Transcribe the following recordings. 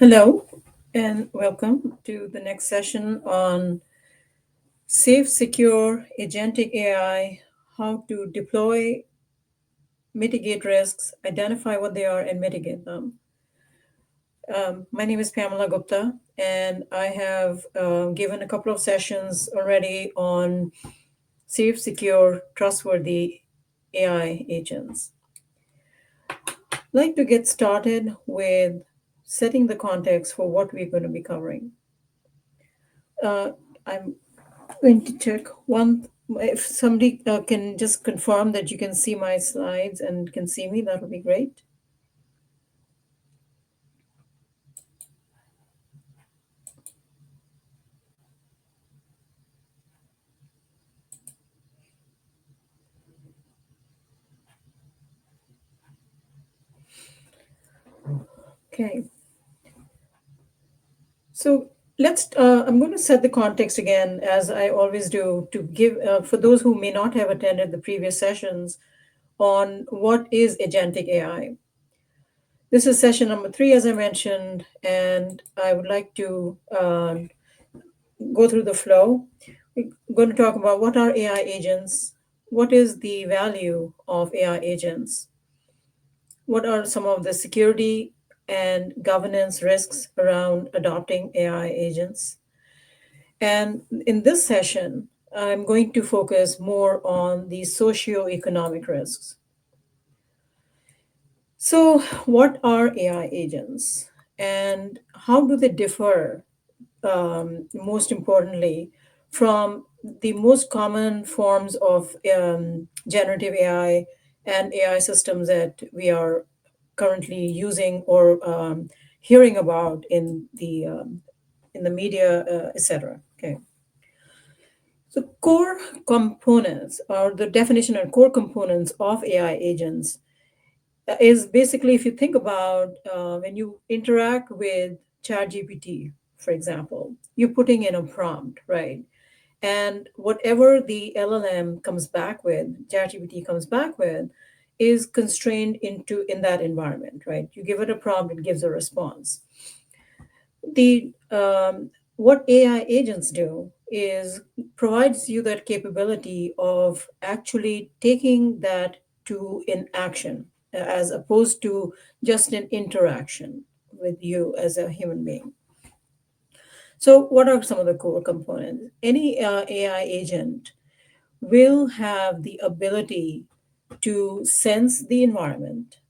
Hello, and welcome to the next session on safe, secure, agentic AI, how to deploy, mitigate risks, identify what they are, and mitigate them. My name is Pamela Gupta, and I have given a couple of sessions already on safe, secure, trustworthy AI agents. I'd like to get started with setting the context for what we're going to be covering. I'm going to check one. If somebody can just confirm that you can see my slides and can see me, that would be great. Okay. So I'm going to set the context again, as I always do, to give, for those who may not have attended the previous sessions, on what is agentic AI. This is session number 3, as I mentioned, and I would like to go through the flow. We're going to talk about what are AI agents, what is the value of AI agents, what are some of the security and governance risks around adopting AI agents. And in this session, I'm going to focus more on the socioeconomic risks. So, what are AI agents and how do they differ, most importantly, from the most common forms of generative AI and AI systems that we are currently using or hearing about in the media, etc. Okay. So, core components, or the definition and core components of AI agents, is basically, if you think about when you interact with ChatGPT, for example, you're putting in a prompt, right? And whatever the LLM comes back with, ChatGPT comes back with, is constrained in that environment, right? You give it a prompt, it gives a response. The What AI agents do is provides you that capability of actually taking that to in action, as opposed to just an interaction with you as a human being. So, what are some of the core components? Any AI agent will have the ability to sense the environment,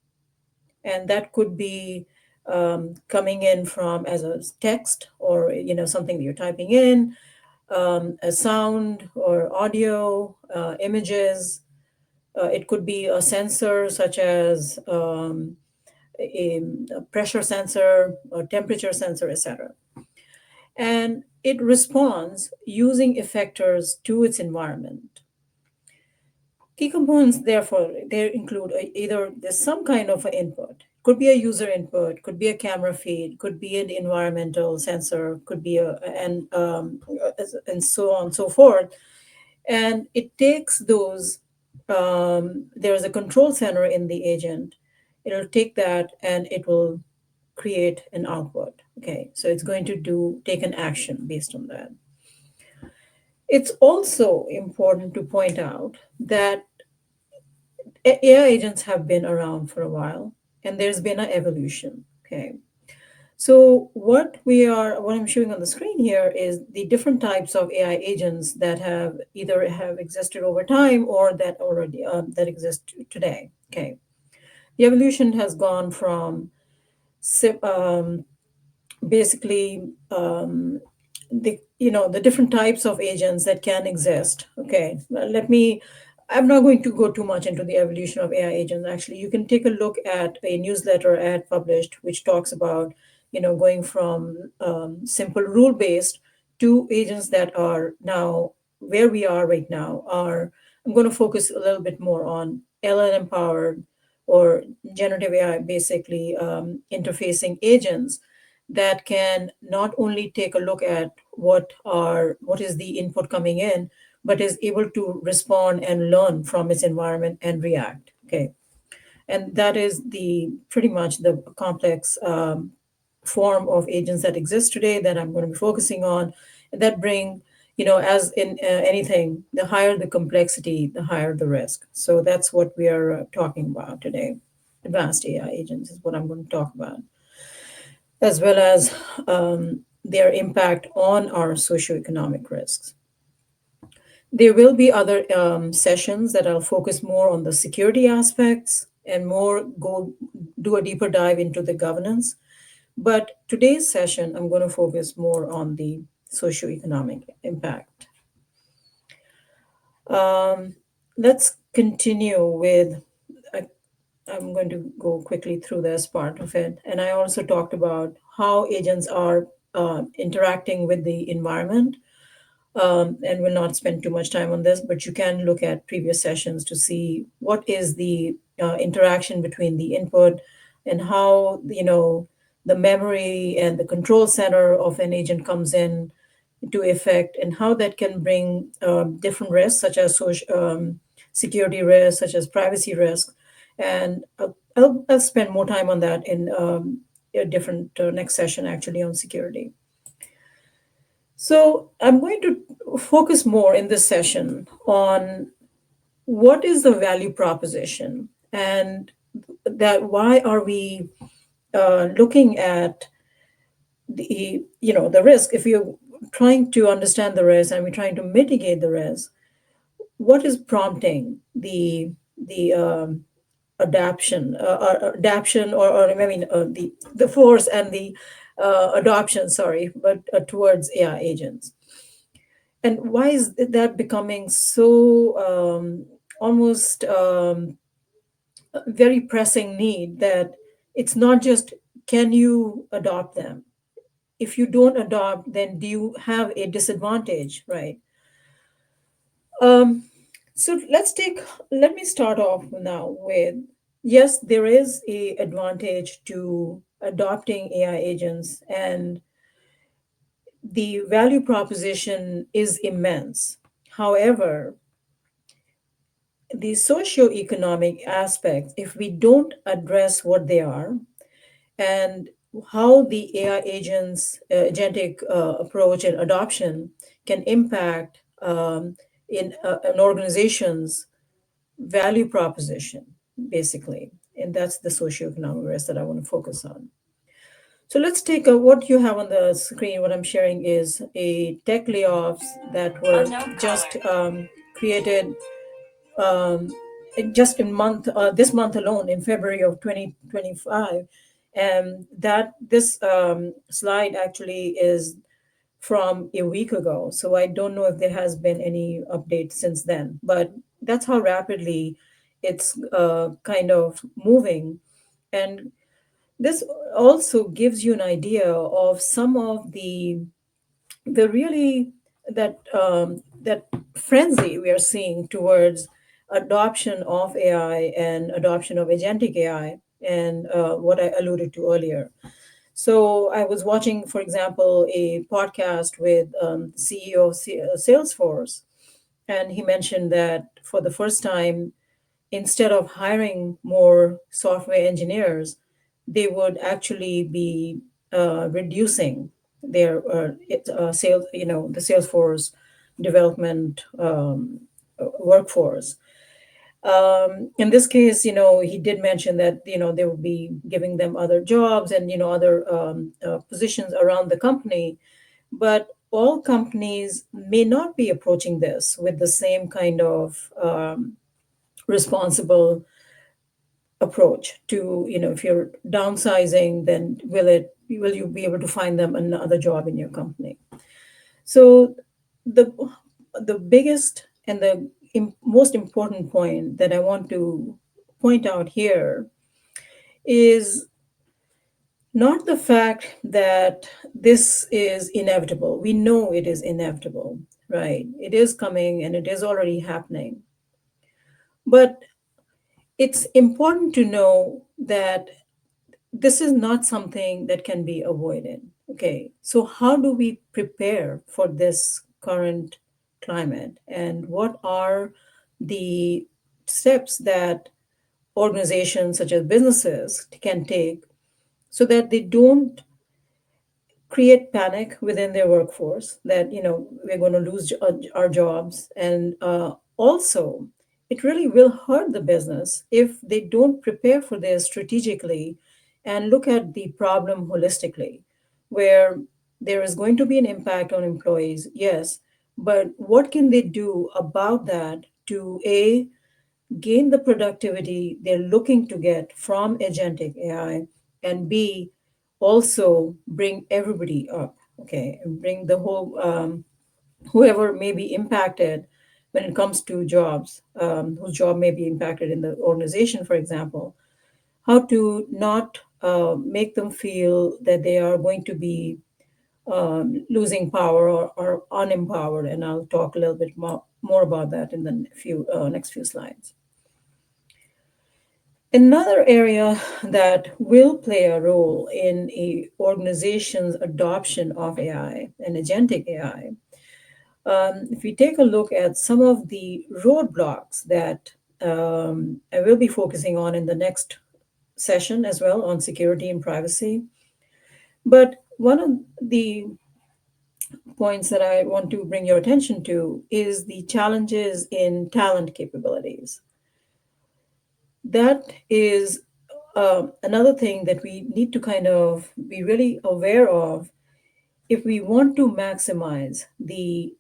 and that could be coming in from as a text, or something that you're typing in, a sound or audio, images. It could be a sensor such as a pressure sensor or temperature sensor, etc. And it responds using effectors to its environment. Key components, therefore, they include either there's some kind of an input. Could be a user input, could be a camera feed, could be an environmental sensor, could be and so on and so forth. And it takes those. There's a control center in the agent. It'll take that and it will create an output. Okay, so it's going to take an action based on that. It's also important to point out that AI agents have been around for a while, and there's been an evolution. Okay. So what I'm showing on the screen here is the different types of AI agents that have existed over time or that already that exist today. Okay. The evolution has gone from basically the different types of agents that can exist. Okay, well, I'm not going to go too much into the evolution of AI agents. Actually, you can take a look at a newsletter I had published, which talks about going from simple rule based to agents that are now where we are right now. I'm going to focus a little bit more on LLM powered or generative AI, basically interfacing agents that can not only take a look at what is the input coming in, but is able to respond and learn from its environment and react. Okay, and that is the pretty much the complex form of agents that exist today that I'm going to be focusing on, that bring, as in anything, the higher the complexity, the higher the risk. So that's what we are talking about today. Advanced AI agents is what I'm going to talk about, as well as their impact on our socioeconomic risks. There will be other sessions that I'll focus more on the security aspects and more go do a deeper dive into the governance. But today's session, I'm going to focus more on the socioeconomic impact. Um, let's continue with, I, I'm going to go quickly through this part of it. And I also talked about how agents are interacting with the environment, and will not spend too much time on this, but you can look at previous sessions to see what is the interaction between the input and how, the memory and the control center of an agent comes in to effect, and how that can bring different risks, such as security risks, such as privacy risks. And I'll spend more time on that in a different next session, actually, on security. So I'm going to focus more in this session on what is the value proposition, and that why are we looking at the risk. If you're trying to understand the risk and we're trying to mitigate the risk, what is prompting the adaption, or I mean, the force and the adoption, sorry, but towards AI agents. And why is that becoming so almost very pressing need, that it's not just can you adopt them? If you don't adopt, then do you have a disadvantage, right? Um, so let me start off now with, yes, there is a advantage to adopting AI agents, and the value proposition is immense. However, the socioeconomic aspects, if we don't address what they are and how the AI agents, agentic approach and adoption can impact in an organization's value proposition, basically. And that's the socioeconomic risk that I want to focus on. So let's take what you have on the screen. What I'm sharing is a tech layoffs that were just created um, just in month this month alone, in February of 2025. And that this slide actually is from a week ago, so I don't know if there has been any update since then, but that's how rapidly it's kind of moving. And this also gives you an idea of some of the really that frenzy we are seeing towards adoption of AI and adoption of agentic AI, and what I alluded to earlier. So I was watching, for example, a podcast with CEO of Salesforce, and he mentioned that for the first time, instead of hiring more software engineers, they would actually be reducing their sales, the Salesforce development workforce. In this case, he did mention that, they will be giving them other jobs and, other positions around the company. But all companies may not be approaching this with the same kind of responsible approach to, if you're downsizing, then will you be able to find them another job in your company? So the the biggest and the most important point that I want to point out here is not the fact that this is inevitable. We know it is inevitable, right? It is coming and it is already happening. But it's important to know that this is not something that can be avoided. Okay, so how do we prepare for this current climate, and what are the steps that organizations such as businesses can take so that they don't create panic within their workforce that we're going to lose our jobs, and also it really will hurt the business if they don't prepare for this strategically and look at the problem holistically, where there is going to be an impact on employees, yes, but what can they do about that to gain the productivity they're looking to get from agentic AI, and B, also bring everybody up, okay, and bring the whole, whoever may be impacted when it comes to jobs, whose job may be impacted in the organization, for example, how to not make them feel that they are going to be losing power or unempowered. And I'll talk a little bit more about that in the next few slides. Another area that will play a role in a organization's adoption of AI and agentic AI, if we take a look at some of the roadblocks that I will be focusing on in the next session as well on security and privacy. But one of the points that I want to bring your attention to is the challenges in talent capabilities. That is another thing that we need to kind of be really aware of if we want to maximize the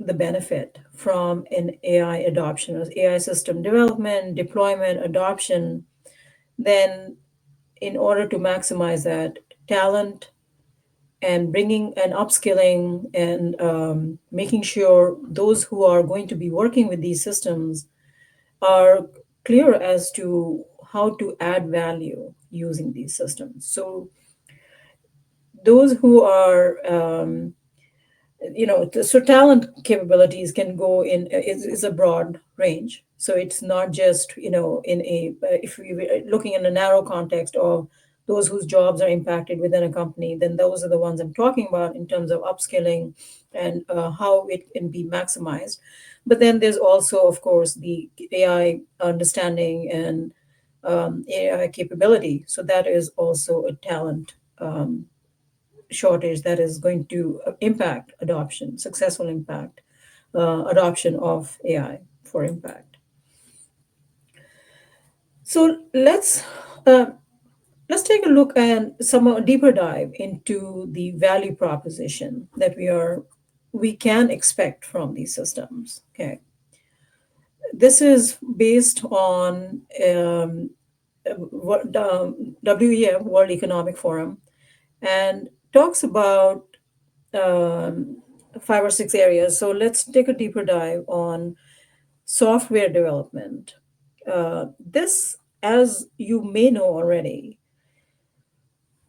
benefit from an AI adoption, or AI system development, deployment, adoption. Then in order to maximize that talent and bringing and upskilling and making sure those who are going to be working with these systems are clear as to how to add value using these systems. So those who are so talent capabilities can go in is a broad range. So it's not just in a if we were looking in a narrow context of those whose jobs are impacted within a company, then those are the ones I'm talking about in terms of upskilling and how it can be maximized. But then there's also, of course, the AI understanding and AI capability. So that is also a talent shortage that is going to impact adoption, successful impact, adoption of AI for impact. So uh, let's take a look and some deeper dive into the value proposition that we can expect from these systems. Okay, this is based on what WEF, World Economic Forum, and talks about um, five or six areas. So let's take a deeper dive on software development. This, as you may know already,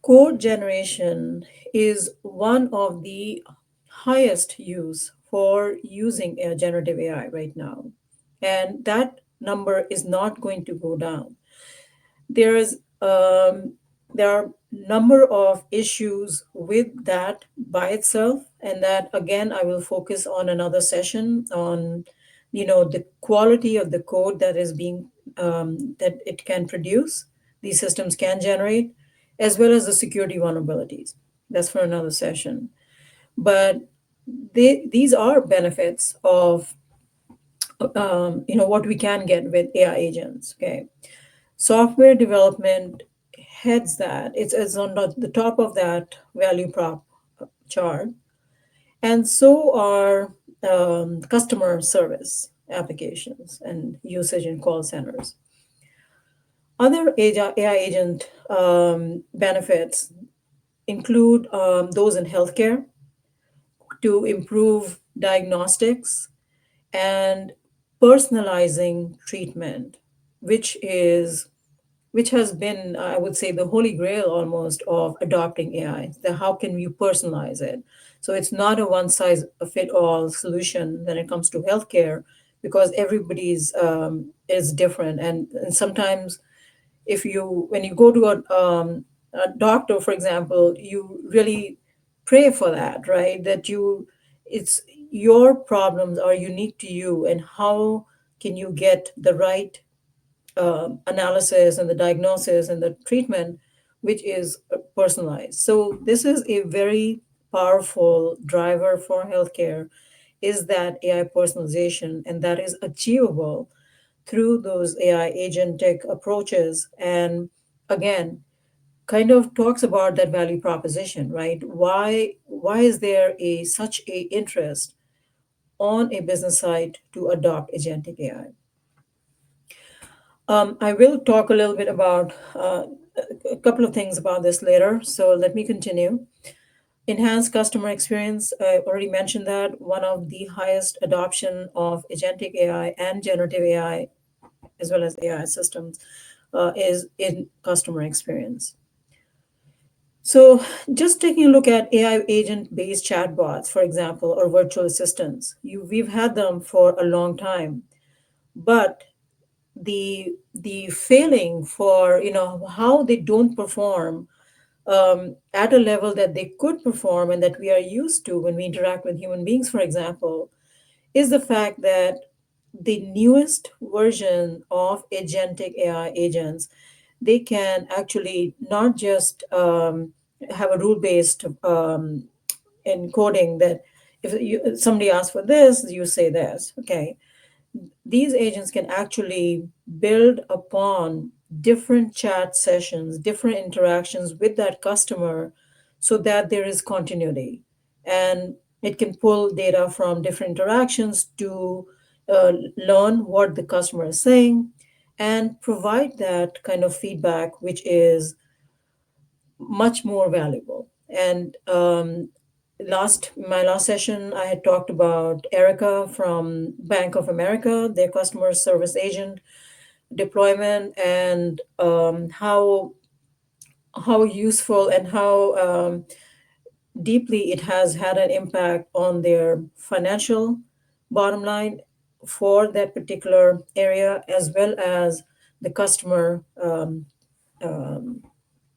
code generation is one of the highest use for using generative AI right now. And that number is not going to go down. There's there are number of issues with that by itself, and that again I will focus on another session on the quality of the code that is being that it can produce, these systems can generate, as well as the security vulnerabilities. That's for another session. But these are benefits of what we can get with AI agents. Okay, software development heads that. It's on the top of that value prop chart. And so are customer service applications and usage in call centers. Other AI agent benefits include those in healthcare to improve diagnostics and personalizing treatment, which is which has been, I would say, the holy grail almost of adopting AI. The how can you personalize it? So it's not a one size fit all solution when it comes to healthcare, because everybody's is different, and sometimes if you when you go to a doctor, for example, you really pray for that, right? That you it's your problems are unique to you, and how can you get the right analysis and the diagnosis and the treatment which is personalized. So this is a very powerful driver for healthcare, is that AI personalization, and that is achievable through those AI agentic approaches. And again, kind of talks about that value proposition, right? Why is there a such a interest on a business side to adopt agentic AI? I will talk a little bit about a couple of things about this later. So let me continue. Enhanced customer experience. I already mentioned that one of the highest adoption of agentic AI and generative AI, as well as AI systems, is in customer experience. So, just taking a look at AI agent based chatbots, for example, or virtual assistants, we've had them for a long time, but the failing for how they don't perform at a level that they could perform and that we are used to when we interact with human beings, for example, is the fact that the newest version of agentic AI agents, they can actually not just have a rule-based encoding that if somebody asks for this, you say this. Okay, these agents can actually build upon different chat sessions, different interactions with that customer so that there is continuity. And it can pull data from different interactions to learn what the customer is saying and provide that kind of feedback, which is much more valuable. And my last session, I had talked about Erica from Bank of America, their customer service agent deployment, and how useful and how deeply it has had an impact on their financial bottom line for that particular area, as well as the customer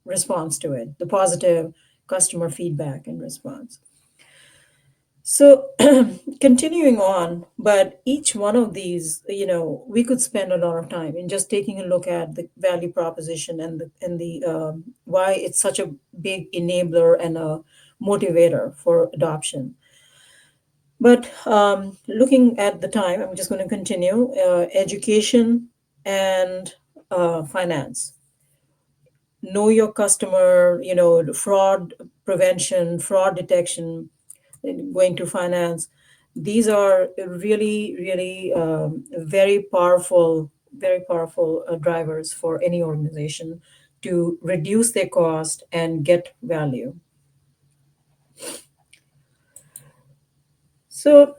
response to it, the positive customer feedback and response. So, continuing on, but each one of these, we could spend a lot of time in just taking a look at the value proposition and the why it's such a big enabler and a motivator for adoption. But looking at the time, I'm just going to continue. Education and finance, know your customer, fraud prevention, fraud detection, going to finance. These are really, really very powerful drivers for any organization to reduce their cost and get value. So,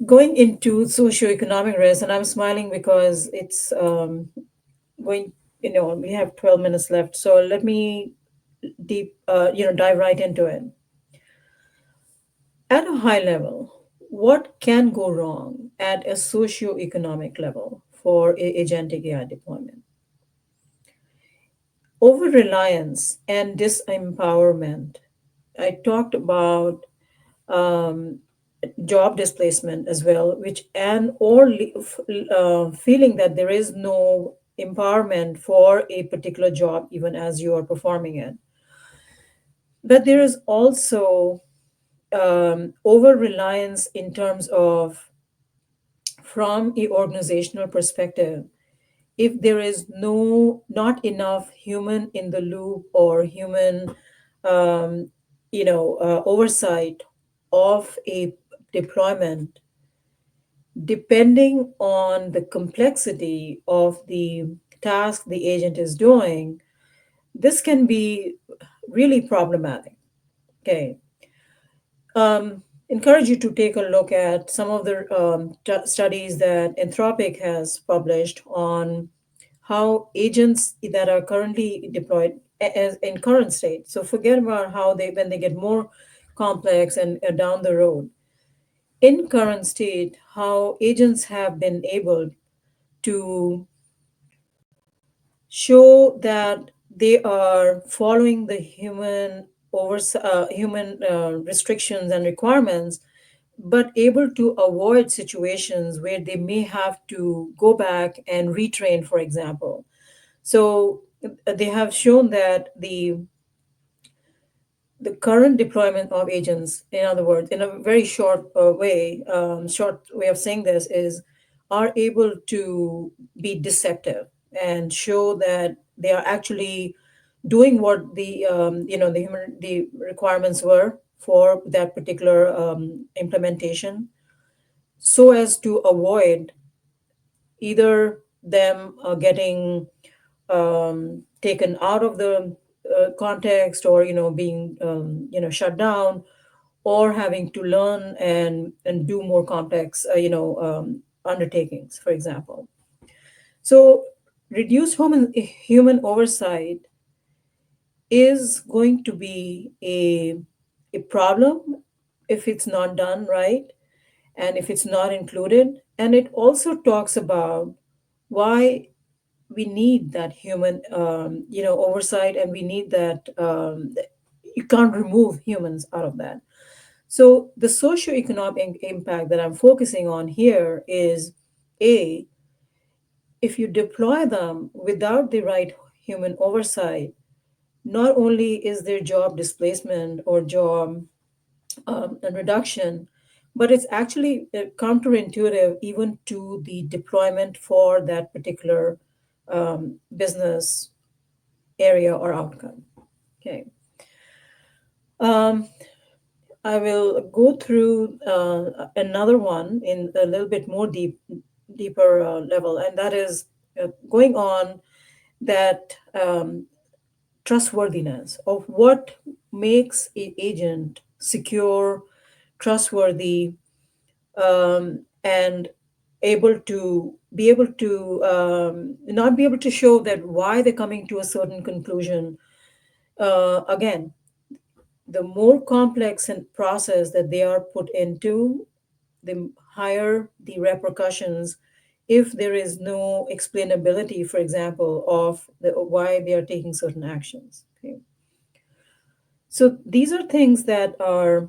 going into socioeconomic risk, and I'm smiling because it's going, we have 12 minutes left. So let me dive right into it. At a high level, what can go wrong at a socio-economic level for agentic AI deployment? Over reliance and disempowerment. I talked about um, job displacement as well, which and or feeling that there is no empowerment for a particular job, even as you are performing it. But there is also over reliance in terms of, from a organizational perspective, if there is not enough human in the loop or human oversight of a deployment, depending on the complexity of the task the agent is doing, this can be really problematic. Okay. Encourage you to take a look at some of the studies that Anthropic has published on how agents that are currently deployed as in current state. So forget about how they when they get more complex and down the road. In current state, how agents have been able to show that they are following the human restrictions and requirements, but able to avoid situations where they may have to go back and retrain, for example. So they have shown that the current deployment of agents, in other words, in a very short way of saying this is, are able to be deceptive and show that they are actually doing what the requirements were for that particular implementation, so as to avoid either them getting taken out of the context, or being shut down, or having to learn and do more complex undertakings, for example. So reduced human oversight is going to be a problem if it's not done right, and if it's not included. And it also talks about why we need that human oversight, and we need that you can't remove humans out of that. So the socioeconomic impact that I'm focusing on here is, a, if you deploy them without the right human oversight, not only is there job displacement or job reduction, but it's actually counterintuitive even to the deployment for that particular business area or outcome. Okay. Um, I will go through another one in a little bit more deeper level, and that is going on that trustworthiness of what makes an agent secure, trustworthy, and able to not be able to show that why they're coming to a certain conclusion. Again, the more complex and process that they are put into, the higher the repercussions if there is no explainability, for example, of why they are taking certain actions. Okay. So these are things that are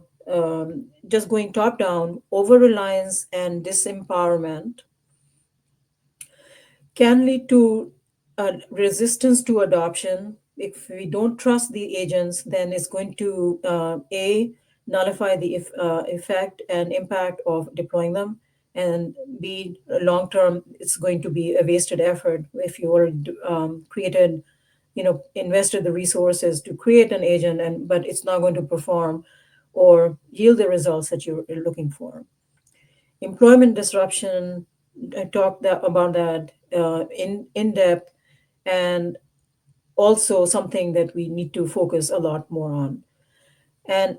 just going top down. Over reliance and disempowerment can lead to resistance to adoption. If we don't trust the agents, then it's going to a nullify the effect and impact of deploying them, and b, long term, it's going to be a wasted effort if you already created, invested the resources to create an agent, and but it's not going to perform or yield the results that you're looking for. Employment disruption, I talked about that in depth, and also something that we need to focus a lot more on. And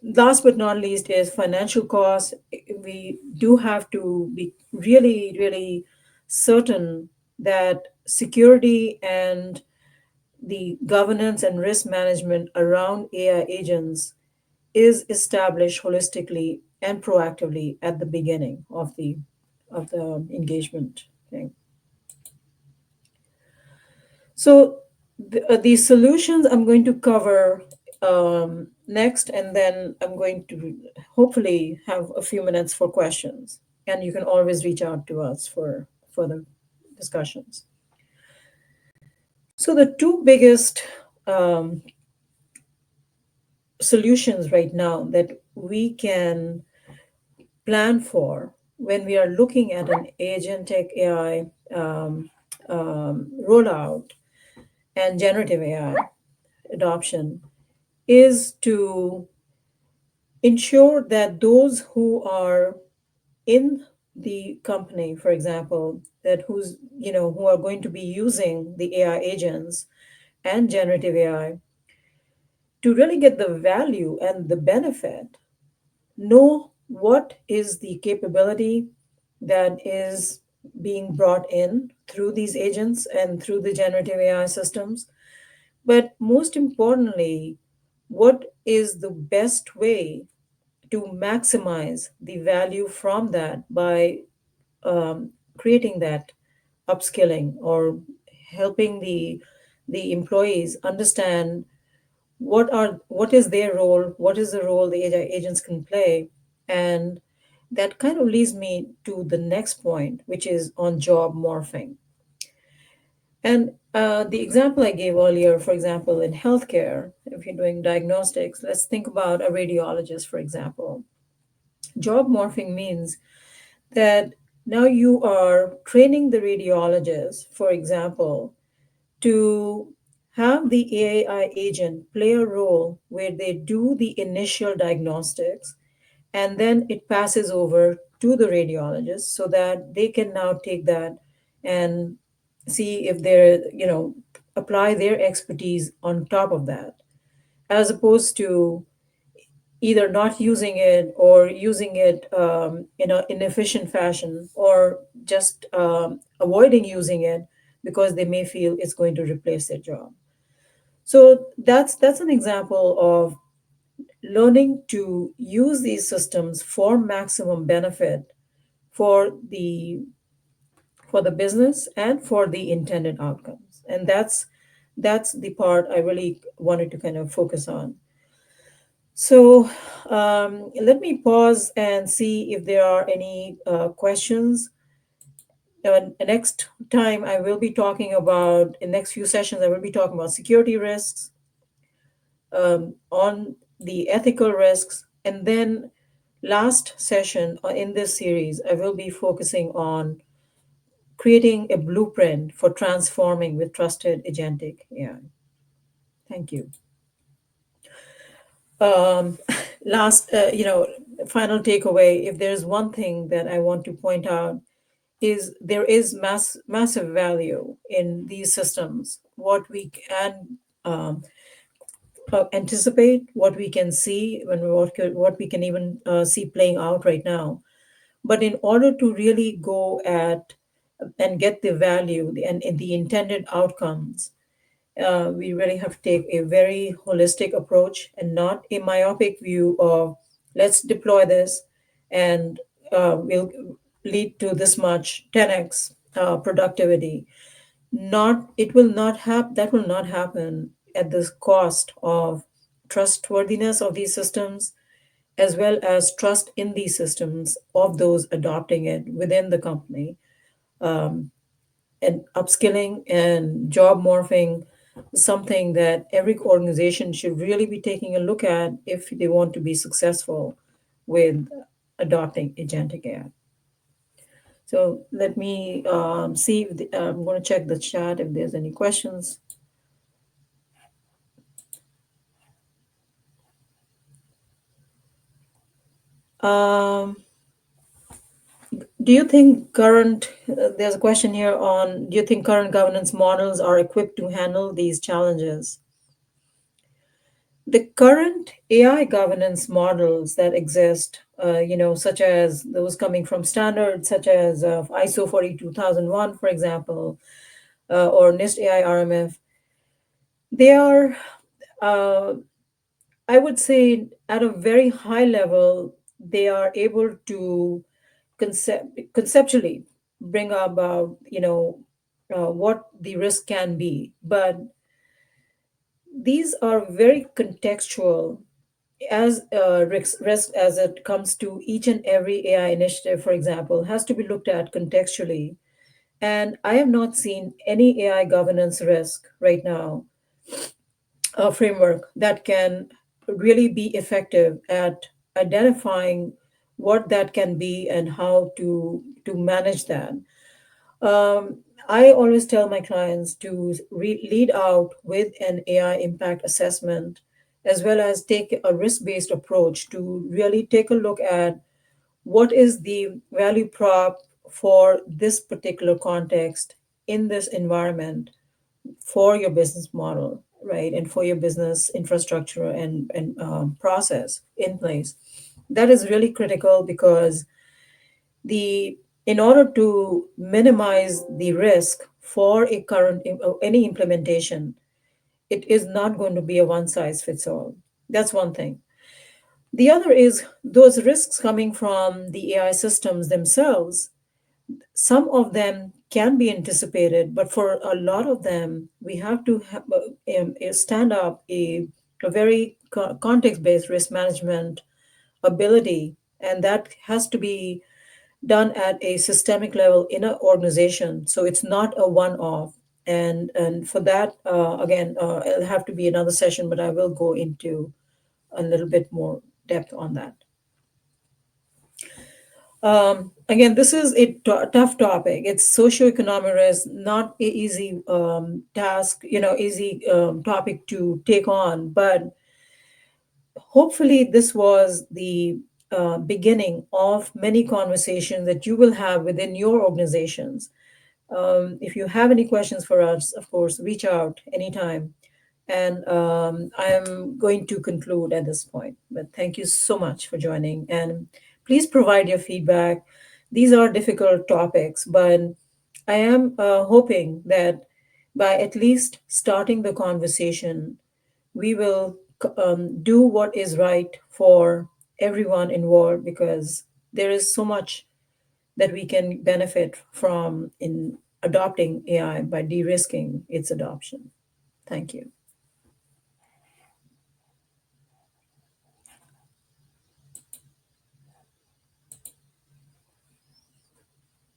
last but not least is financial costs. We do have to be really, really certain that security and the governance and risk management around AI agents is established holistically and proactively at the beginning of the engagement. Okay. So the solutions I'm going to cover next, and then I'm going to hopefully have a few minutes for questions. And you can always reach out to us for further discussions. So the two biggest um, solutions right now that we can plan for when we are looking at an agentic AI rollout and generative AI adoption is to ensure that those who are in the company, for example, that who are going to be using the AI agents and generative AI, to really get the value and the benefit, know what is the capability that is being brought in through these agents and through the generative AI systems. But most importantly, what is the best way to maximize the value from that by creating that upskilling, or helping the employees understand what is their role, what is the role the agents can play. And that kind of leads me to the next point, which is on job morphing. And the example I gave earlier, for example, in healthcare, if you're doing diagnostics, let's think about a radiologist, for example. Job morphing means that now you are training the radiologist, for example, to have the AI agent play a role where they do the initial diagnostics and then it passes over to the radiologist so that they can now take that and see if they're, apply their expertise on top of that, as opposed to either not using it or using it in an inefficient fashion, or just avoiding using it because they may feel it's going to replace their job. So that's an example of learning to use these systems for maximum benefit for the business and for the intended outcomes. And that's the part I really wanted to kind of focus on. So let me pause and see if there are any questions. Next time I will be talking about, in next few sessions, I will be talking about security risks, on the ethical risks, and then last session in this series, I will be focusing on creating a blueprint for transforming with trusted agentic AI. Thank you. Um, last, final takeaway, if there's one thing that I want to point out, is there is massive value in these systems. What we can anticipate, what we can see, what we can even see playing out right now. But in order to really go at and get the value and the intended outcomes, we really have to take a very holistic approach and not a myopic view of let's deploy this and we'll lead to this much 10x productivity. Not it will not have That will not happen at the cost of trustworthiness of these systems, as well as trust in these systems of those adopting it within the company. Um, and upskilling and job morphing is something that every organization should really be taking a look at if they want to be successful with adopting agentic AI. So let me see if I'm going to check the chat if there's any questions. Um, do you think there's a question here on, do you think current governance models are equipped to handle these challenges? The current AI governance models that exist, such as those coming from standards such as ISO 42001, for example, or NIST AI RMF, they are, uh, I would say, at a very high level, they are able to conceptually bring about, what the risk can be. But these are very contextual as risk as it comes to each and every AI initiative, for example, has to be looked at contextually. And I have not seen any AI governance risk right now, a framework that can really be effective at identifying what that can be and how to manage that. Um, I always tell my clients to lead out with an AI impact assessment, as well as take a risk based approach to really take a look at what is the value prop for this particular context in this environment for your business model, right? And for your business infrastructure and process in place. That is really critical because the in order to minimize the risk for a any implementation, it is not going to be a one size fits all. That's one thing. The other is those risks coming from the AI systems themselves. Some of them can be anticipated, but for a lot of them we have to stand up a very context based risk management ability, and that has to be done at a systemic level in an organization. So it's not a one off. And for that, again, it'll have to be another session, but I will go into a little bit more depth on that. Again, this is a tough topic. It's socioeconomic risk, not a easy task, easy topic to take on. But hopefully, this was the beginning of many conversations that you will have within your organizations. If you have any questions for us, of course, reach out anytime. And I'm going to conclude at this point. But thank you so much for joining. And please provide your feedback. These are difficult topics, but I am hoping that by at least starting the conversation, we will do what is right for everyone involved, because there is so much that we can benefit from in adopting AI by de risking its adoption. Thank you.